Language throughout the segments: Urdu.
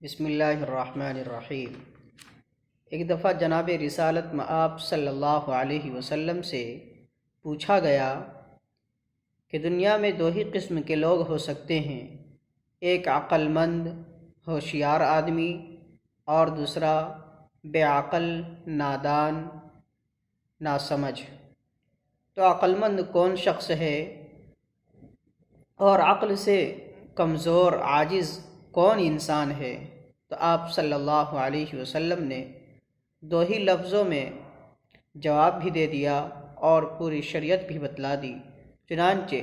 بسم اللہ الرحمن الرحیم۔ ایک دفعہ جناب رسالت مآب صلی اللہ علیہ وسلم سے پوچھا گیا کہ دنیا میں دو ہی قسم کے لوگ ہو سکتے ہیں، ایک عقل مند ہوشیار آدمی اور دوسرا بے عقل نادان ناسمجھ۔ تو عقل مند کون شخص ہے اور عقل سے کمزور عاجز کون انسان ہے؟ تو آپ صلی اللہ علیہ وسلم نے دو ہی لفظوں میں جواب بھی دے دیا اور پوری شریعت بھی بتلا دی۔ چنانچہ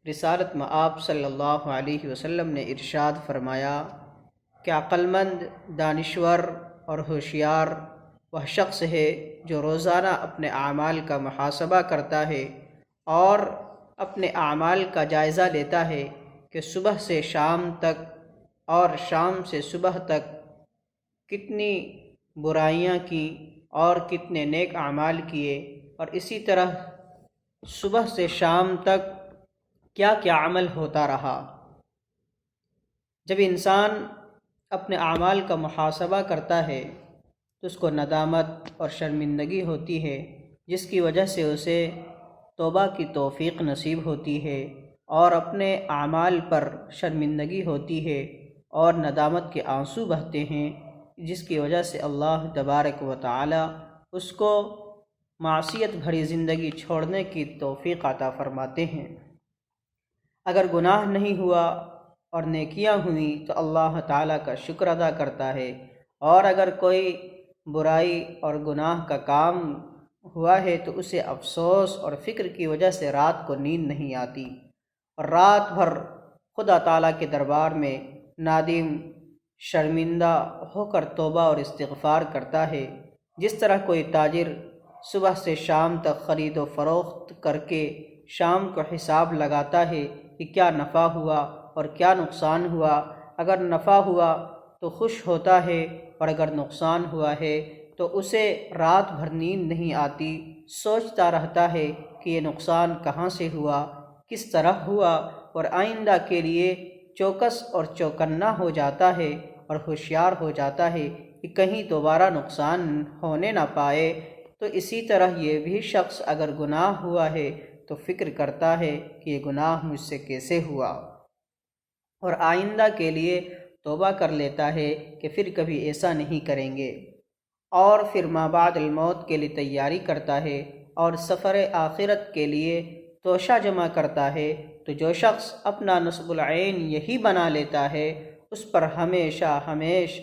رسالت مآب صلی اللہ علیہ وسلم نے ارشاد فرمایا کہ عقل مند، دانشور اور ہوشیار وہ شخص ہے جو روزانہ اپنے اعمال کا محاسبہ کرتا ہے اور اپنے اعمال کا جائزہ لیتا ہے کہ صبح سے شام تک اور شام سے صبح تک کتنی برائیاں کی اور کتنے نیک اعمال کیے، اور اسی طرح صبح سے شام تک کیا کیا عمل ہوتا رہا۔ جب انسان اپنے اعمال کا محاسبہ کرتا ہے تو اس کو ندامت اور شرمندگی ہوتی ہے، جس کی وجہ سے اسے توبہ کی توفیق نصیب ہوتی ہے، اور اپنے اعمال پر شرمندگی ہوتی ہے اور ندامت کے آنسو بہتے ہیں، جس کی وجہ سے اللہ تبارک و تعالی اس کو معصیت بھری زندگی چھوڑنے کی توفیق عطا فرماتے ہیں۔ اگر گناہ نہیں ہوا اور نیکیاں ہوئیں تو اللہ تعالیٰ کا شکر ادا کرتا ہے، اور اگر کوئی برائی اور گناہ کا کام ہوا ہے تو اسے افسوس اور فکر کی وجہ سے رات کو نیند نہیں آتی، اور رات بھر خدا تعالیٰ کے دربار میں نادم شرمندہ ہو کر توبہ اور استغفار کرتا ہے۔ جس طرح کوئی تاجر صبح سے شام تک خرید و فروخت کر کے شام کو حساب لگاتا ہے کہ کیا نفع ہوا اور کیا نقصان ہوا، اگر نفع ہوا تو خوش ہوتا ہے اور اگر نقصان ہوا ہے تو اسے رات بھر نیند نہیں آتی، سوچتا رہتا ہے کہ یہ نقصان کہاں سے ہوا، کس طرح ہوا، اور آئندہ کے لیے چوکس اور چوکنا ہو جاتا ہے اور ہوشیار ہو جاتا ہے کہ کہیں دوبارہ نقصان ہونے نہ پائے۔ تو اسی طرح یہ بھی شخص اگر گناہ ہوا ہے تو فکر کرتا ہے کہ یہ گناہ مجھ سے کیسے ہوا، اور آئندہ کے لیے توبہ کر لیتا ہے کہ پھر کبھی ایسا نہیں کریں گے، اور پھر ما بعد الموت کے لیے تیاری کرتا ہے اور سفر آخرت کے لیے توشہ جمع کرتا ہے۔ تو جو شخص اپنا نصب العین یہی بنا لیتا ہے اس پر ہمیشہ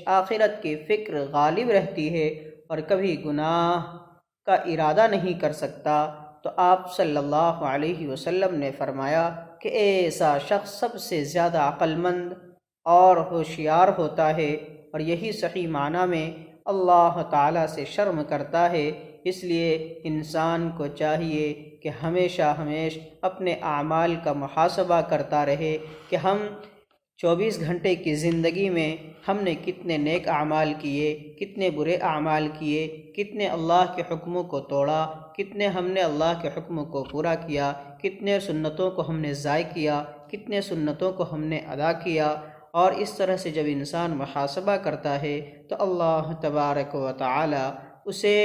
آخرت کی فکر غالب رہتی ہے اور کبھی گناہ کا ارادہ نہیں کر سکتا۔ تو آپ صلی اللہ علیہ وسلم نے فرمایا کہ ایسا شخص سب سے زیادہ عقل مند اور ہوشیار ہوتا ہے، اور یہی صحیح معنی میں اللہ تعالیٰ سے شرم کرتا ہے۔ اس لیے انسان کو چاہیے کہ ہمیشہ اپنے اعمال کا محاسبہ کرتا رہے کہ ہم 24 گھنٹے کی زندگی میں ہم نے کتنے نیک اعمال کیے، کتنے برے اعمال کیے، کتنے اللہ کے حکموں کو توڑا، کتنے ہم نے اللہ کے حکموں کو پورا کیا، کتنے سنتوں کو ہم نے ضائع کیا، کتنے سنتوں کو ہم نے ادا کیا۔ اور اس طرح سے جب انسان محاسبہ کرتا ہے تو اللہ تبارک و تعالی اسے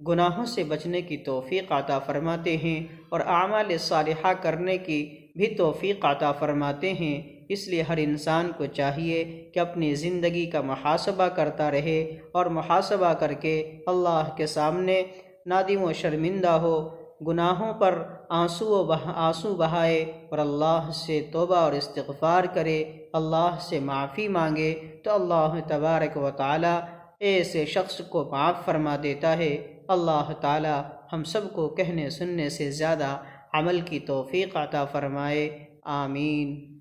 گناہوں سے بچنے کی توفیق عطا فرماتے ہیں اور اعمال صالحہ کرنے کی بھی توفیق عطا فرماتے ہیں۔ اس لیے ہر انسان کو چاہیے کہ اپنی زندگی کا محاسبہ کرتا رہے اور محاسبہ کر کے اللہ کے سامنے نادم و شرمندہ ہو، گناہوں پر آنسو بہائے اور اللہ سے توبہ اور استغفار کرے، اللہ سے معافی مانگے، تو اللہ تبارک و تعالی ایسے شخص کو معاف فرما دیتا ہے۔ اللہ تعالی ہم سب کو کہنے سننے سے زیادہ عمل کی توفیق عطا فرمائے، آمین۔